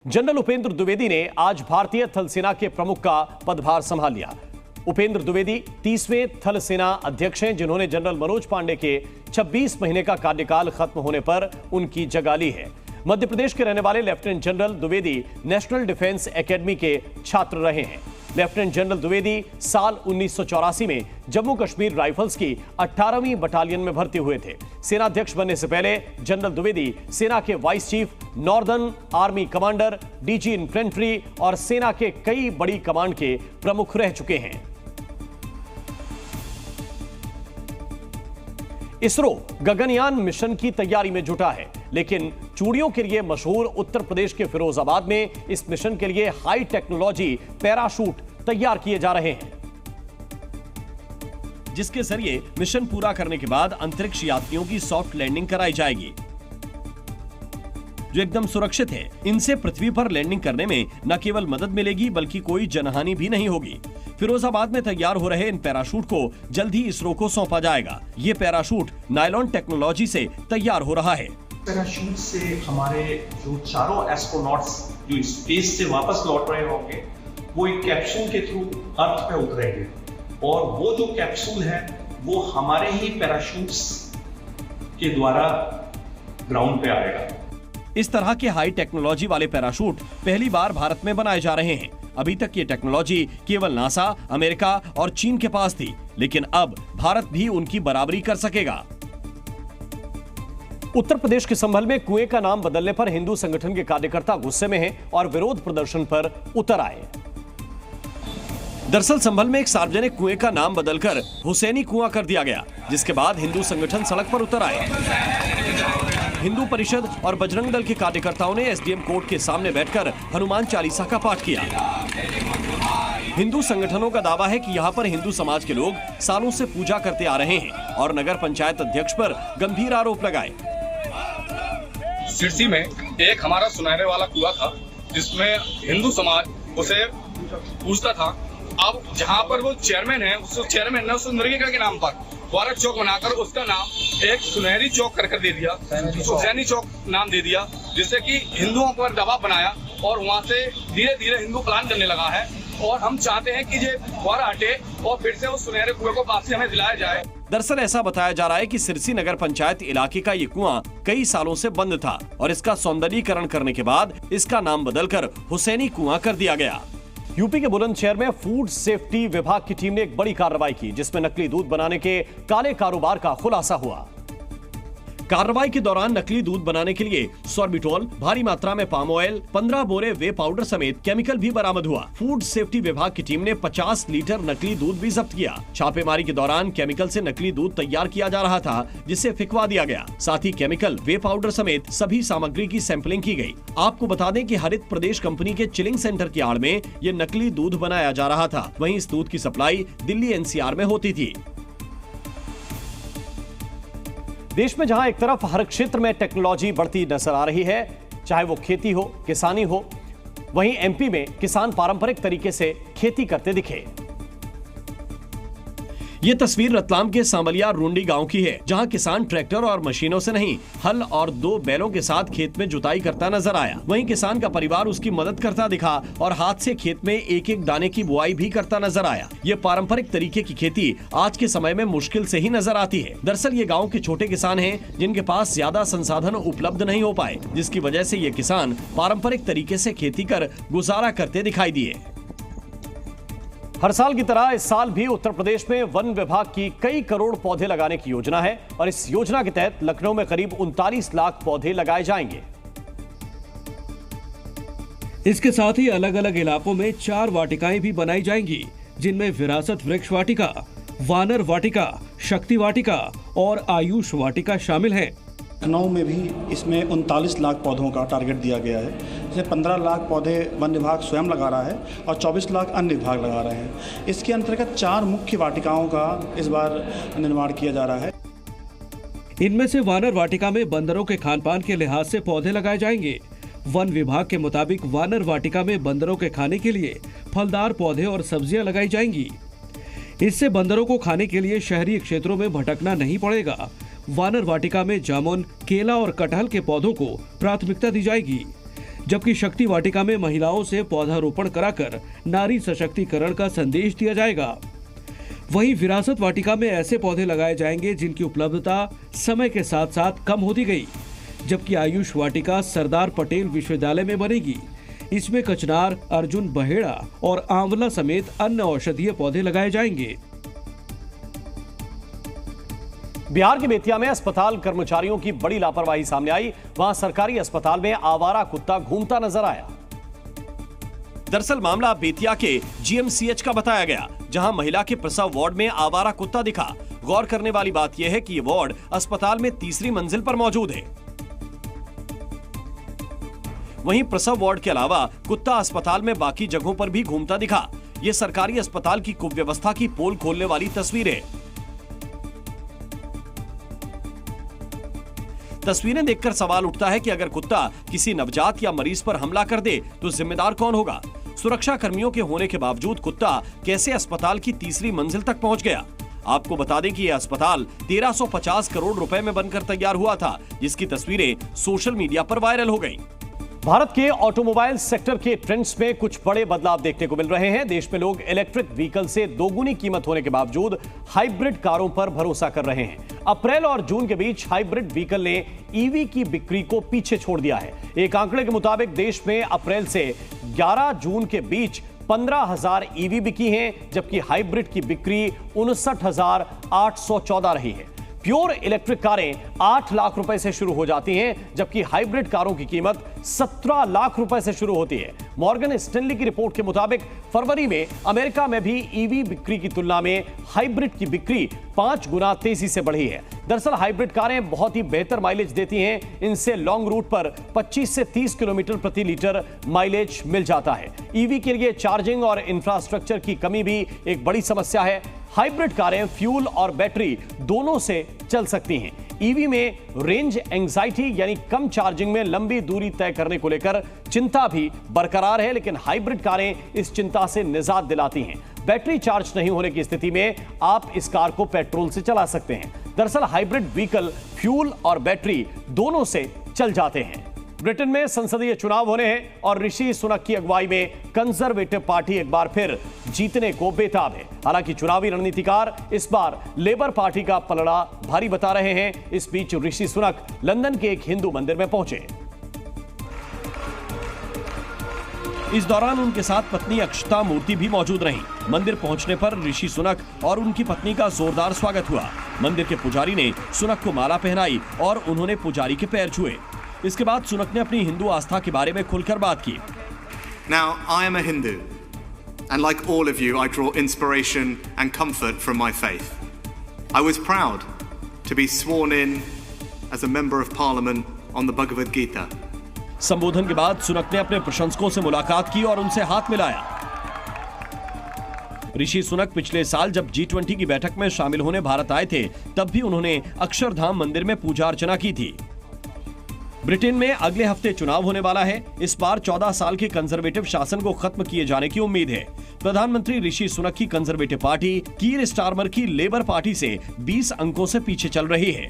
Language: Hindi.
जनरल उपेंद्र द्विवेदी ने आज भारतीय थल सेना के प्रमुख का पदभार संभाल लिया। उपेंद्र द्विवेदी 30वें थल सेना अध्यक्ष हैं, जिन्होंने जनरल मनोज पांडे के 26 महीने का कार्यकाल खत्म होने पर उनकी जगह ली है। मध्य प्रदेश के रहने वाले lieutenant general Dwivedi national defence academy के छात्र रहे हैं। लेफ्टिनेंट जनरल द्विवेदी साल 1984 में जम्मू कश्मीर राइफल्स की 18वीं बटालियन में भर्ती हुए थे। सेनाध्यक्ष बनने से पहले जनरल द्विवेदी सेना के vice chief, northern army commander, DG infantry और सेना के कई बड़ी कमांड के प्रमुख रह चुके हैं। इसरो गगनयान मिशन की तैयारी में जुटा है, लेकिन चूड़ियों के लिए मशहूर उत्तर प्रदेश के फिरोजाबाद में इस मिशन के लिए हाई टेक्नोलॉजी पैराशूट तैयार किए जा रहे हैं, जिसके जरिए मिशन पूरा करने के बाद अंतरिक्ष यात्रियों की सॉफ्ट लैंडिंग कराई जाएगी, जो एकदम सुरक्षित है। इनसे पृथ्वी पर लैंडिंग करने में न केवल मदद मिलेगी बल्कि कोई जनहानि भी नहीं होगी। फिरोजाबाद में तैयार हो रहे इन पैराशूट को जल्द ही इसरो को सौंपा जाएगा। ये पैराशूट नायलॉन टेक्नोलॉजी से तैयार हो रहा है। पैराशूट से हमारे जो चारों एस्ट्रोनॉट्स जो स्पेस से वापस लौट रहे होंगे, वो एक कैप्सूल के थ्रू अर्थ पे उतरेंगे और वो जो कैप्सूल है वो हमारे ही पैराशूट्स के द्वारा ग्राउंड पे आएगा। इस तरह के हाई टेक्नोलॉजी वाले पैराशूट पहली बार भारत में बनाए जा रहे हैं। अभी तक ये टेक्नोलॉजी केवल नासा, अमेरिका और चीन के पास थी, लेकिन अब भारत भी उनकी बराबरी कर सकेगा। उत्तर प्रदेश के संभल में कुएं का नाम बदलने पर हिंदू संगठन के कार्यकर्ता गुस्से में हैं और विरोध प्रदर्शन पर उतर आए। दरअसल संभल में एक सार्वजनिक कुएं का नाम बदलकर हुसैनी कुआं कर दिया गया, जिसके बाद हिंदू संगठन सड़क पर उतर आए। हिंदू परिषद और बजरंग दल के कार्यकर्ताओं ने एसडीएम कोर्ट के सामने बैठकर हनुमान चालीसा का पाठ किया। हिंदू संगठनों का दावा है कि यहाँ पर हिंदू समाज के लोग सालों से पूजा करते आ रहे हैं और नगर पंचायत अध्यक्ष पर गंभीर आरोप लगाए। सिरसी में एक हमारा सुनहरे वाला कुआं था, जिसमें हिंदू समाज उसे पूछता था। अब जहाँ पर वो चेयरमैन है, उस चेयरमैन ने उस नरेगा के नाम पर वारक चौक बनाकर उसका नाम एक सुनहरी चौक कर दे दिया, हुसैनी चौक नाम दे दिया, जिससे कि हिंदुओं पर दबाव बनाया और वहाँ से धीरे धीरे हिंदू प्लान करने लगा है। और हम चाहते हैं कि ये वारा हटे और फिर से उस सुनहरे कुएं को वापसी हमें दिलाया जाए। दरअसल ऐसा बताया जा रहा है कि सिरसी नगर पंचायत इलाके का ये कुआं कई सालों से बंद था और इसका सौंदर्यीकरण करने के बाद इसका नाम बदलकर हुसैनी कुआं कर दिया गया। यूपी के बुलंदशहर में फूड सेफ्टी विभाग की टीम ने एक बड़ी कार्रवाई की, जिसमें नकली दूध बनाने के काले कारोबार का खुलासा हुआ। कार्रवाई के दौरान नकली दूध बनाने के लिए सॉर्बिटॉल, भारी मात्रा में पाम ऑयल, 15 बोरे वे पाउडर समेत केमिकल भी बरामद हुआ। फूड सेफ्टी विभाग की टीम ने 50 लीटर नकली दूध भी जब्त किया। छापेमारी के दौरान केमिकल से नकली दूध तैयार किया जा रहा था, जिसे फिकवा दिया गया। साथ ही केमिकल, वे पाउडर समेत सभी सामग्री की सैंपलिंग की गई। आपको बता दें कि हरित प्रदेश कंपनी के चिलिंग सेंटर की आड़ में ये नकली दूध बनाया जा रहा था। वहीं इस दूध की सप्लाई दिल्ली एनसीआर में होती थी। देश में जहां एक तरफ हर क्षेत्र में टेक्नोलॉजी बढ़ती नजर आ रही है, चाहे वो खेती हो, किसानी हो, वहीं एमपी में किसान पारंपरिक तरीके से खेती करते दिखे। ये तस्वीर रतलाम के सांबलिया रुंडी गांव की है, जहां किसान ट्रैक्टर और मशीनों से नहीं, हल और 2 बैलों के साथ खेत में जुताई करता नजर आया। वहीं किसान का परिवार उसकी मदद करता दिखा और हाथ से खेत में एक एक दाने की बुआई भी करता नजर आया। ये पारंपरिक तरीके की खेती आज के समय में मुश्किल से ही नजर आती है। दरअसल ये गाँव के छोटे किसान हैं, जिनके पास ज्यादा संसाधन उपलब्ध नहीं हो पाए, जिसकी वजह से ये किसान पारंपरिक तरीके से खेती कर गुजारा करते दिखाई दिए। हर साल की तरह इस साल भी उत्तर प्रदेश में वन विभाग की कई करोड़ पौधे लगाने की योजना है और इस योजना के तहत लखनऊ में करीब 39 लाख पौधे लगाए जाएंगे। इसके साथ ही अलग अलग इलाकों में 4 वाटिकाएं भी बनाई जाएंगी, जिनमें विरासत वृक्ष वाटिका, वानर वाटिका, शक्ति वाटिका और आयुष वाटिका शामिल हैं। लखनऊ में भी इसमें 39 लाख पौधों का टारगेट दिया गया है, जिसमें 15 लाख पौधे वन विभाग स्वयं लगा रहा है और 24 लाख अन्य विभाग लगा रहे हैं। इसके अंतर्गत 4 मुख्य वाटिकाओं का इस बार निर्माण किया जा रहा है। इनमें से वानर वाटिका में बंदरों के खानपान के लिहाज से पौधे लगाए जाएंगे। वन विभाग के मुताबिक वानर वाटिका में बंदरों के खाने के लिए फलदार पौधे और सब्जियां लगाई जाएंगी। इससे बंदरों को खाने के लिए शहरी क्षेत्रों में भटकना नहीं पड़ेगा। वानर वाटिका में जामुन, केला और कटहल के पौधों को प्राथमिकता दी जाएगी। जबकि शक्ति वाटिका में महिलाओं से पौधारोपण कराकर नारी सशक्तिकरण का संदेश दिया जाएगा। वहीं विरासत वाटिका में ऐसे पौधे लगाए जाएंगे जिनकी उपलब्धता समय के साथ साथ कम होती गई। जबकि आयुष वाटिका सरदार पटेल विश्वविद्यालय में बनेगी। इसमें कचनार, अर्जुन बहेड़ा और आंवला समेत अन्य औषधीय पौधे लगाए जाएंगे। बिहार के बेतिया में अस्पताल कर्मचारियों की बड़ी लापरवाही सामने आई। वहां सरकारी अस्पताल में आवारा कुत्ता घूमता नजर आया। दरअसल मामला बेतिया के जीएमसीएच का बताया गया, जहां महिला के प्रसव वार्ड में आवारा कुत्ता दिखा। गौर करने वाली बात यह है कि यह वार्ड अस्पताल में तीसरी मंजिल पर मौजूद है। वहीं प्रसव वार्ड के अलावा कुत्ता अस्पताल में बाकी जगहों पर भी घूमता दिखा। यह सरकारी अस्पताल की कुव्यवस्था की पोल खोलने वाली तस्वीरें। तस्वीरें देखकर सवाल उठता है कि अगर कुत्ता किसी नवजात या मरीज पर हमला कर दे तो जिम्मेदार कौन होगा? सुरक्षा कर्मियों के होने के बावजूद कुत्ता कैसे अस्पताल की तीसरी मंजिल तक पहुंच गया? आपको बता दें कि यह अस्पताल 1350 करोड़ रुपए में बनकर तैयार हुआ था, जिसकी तस्वीरें सोशल मीडिया पर वायरल हो गईं। भारत के ऑटोमोबाइल सेक्टर के ट्रेंड्स में कुछ बड़े बदलाव देखने को मिल रहे हैं। देश में लोग इलेक्ट्रिक व्हीकल से दोगुनी कीमत होने के बावजूद हाइब्रिड कारों पर भरोसा कर रहे हैं। अप्रैल और जून के बीच हाइब्रिड व्हीकल ने ईवी की बिक्री को पीछे छोड़ दिया है। एक आंकड़े के मुताबिक देश में अप्रैल से 11 जून के बीच 15,000 ईवी बिकी हैं, जबकि हाइब्रिड की बिक्री 59,814 रही है। प्योर इलेक्ट्रिक कारें 8 लाख रुपए से शुरू हो जाती हैं, जबकि हाइब्रिड कारों की कीमत 17 लाख रुपए से शुरू होती है। मॉर्गन स्टैनली की रिपोर्ट के मुताबिक फरवरी में अमेरिका में भी ईवी बिक्री की तुलना में हाइब्रिड की बिक्री 5 गुना तेजी से बढ़ी है। दरअसल हाइब्रिड कारें बहुत ही बेहतर माइलेज देती हैं। इनसे लॉन्ग रूट पर 25 से 30 किलोमीटर प्रति लीटर माइलेज मिल जाता है। ईवी के लिए चार्जिंग और इंफ्रास्ट्रक्चर की कमी भी एक बड़ी समस्या है। हाइब्रिड कारें फ्यूल और बैटरी दोनों से चल सकती हैं। ईवी में रेंज एंजाइटी यानी कम चार्जिंग में लंबी दूरी तय करने को लेकर चिंता भी बरकरार है, लेकिन हाइब्रिड कारें इस चिंता से निजात दिलाती हैं। बैटरी चार्ज नहीं होने की स्थिति में आप इस कार को पेट्रोल से चला सकते हैं। दरअसल हाइब्रिड व्हीकल फ्यूल और बैटरी दोनों से चल जाते हैं। ब्रिटेन में संसदीय चुनाव होने हैं और ऋषि सुनक की अगुवाई में कंजर्वेटिव पार्टी एक बार फिर जीतने को बेताब है। हालांकि चुनावी रणनीतिकार इस बार लेबर पार्टी का पलड़ा भारी बता रहे हैं। इस बीच ऋषि सुनक लंदन के एक हिंदू मंदिर में पहुंचे। इस दौरान उनके साथ पत्नी अक्षता मूर्ति भी मौजूद रहीं। मंदिर पहुंचने पर ऋषि सुनक और उनकी पत्नी का जोरदार स्वागत हुआ। मंदिर के पुजारी ने सुनक को माला पहनाई और उन्होंने पुजारी के पैर छुए। इसके बाद सुनक ने अपनी हिंदू आस्था के बारे में खुलकर बात की। Now, I am a Hindu, and like all of you, I draw inspiration and comfort from my faith. I was proud to be sworn in as a member of parliament on the Bhagavad Gita. संबोधन के बाद सुनक ने अपने प्रशंसकों से मुलाकात की और उनसे हाथ मिलाया। ऋषि सुनक पिछले साल जब G20 की बैठक में शामिल होने भारत आए थे, तब भी उन्होंने अक्षरधाम मंदिर में पूजा अर्चना की थी। ब्रिटेन में अगले हफ्ते चुनाव होने वाला है। इस बार 14 साल के कंजर्वेटिव शासन को खत्म किए जाने की उम्मीद है। प्रधानमंत्री ऋषि सुनक की कंजर्वेटिव पार्टी कीर स्टारमर की लेबर पार्टी से 20 अंकों से पीछे चल रही है।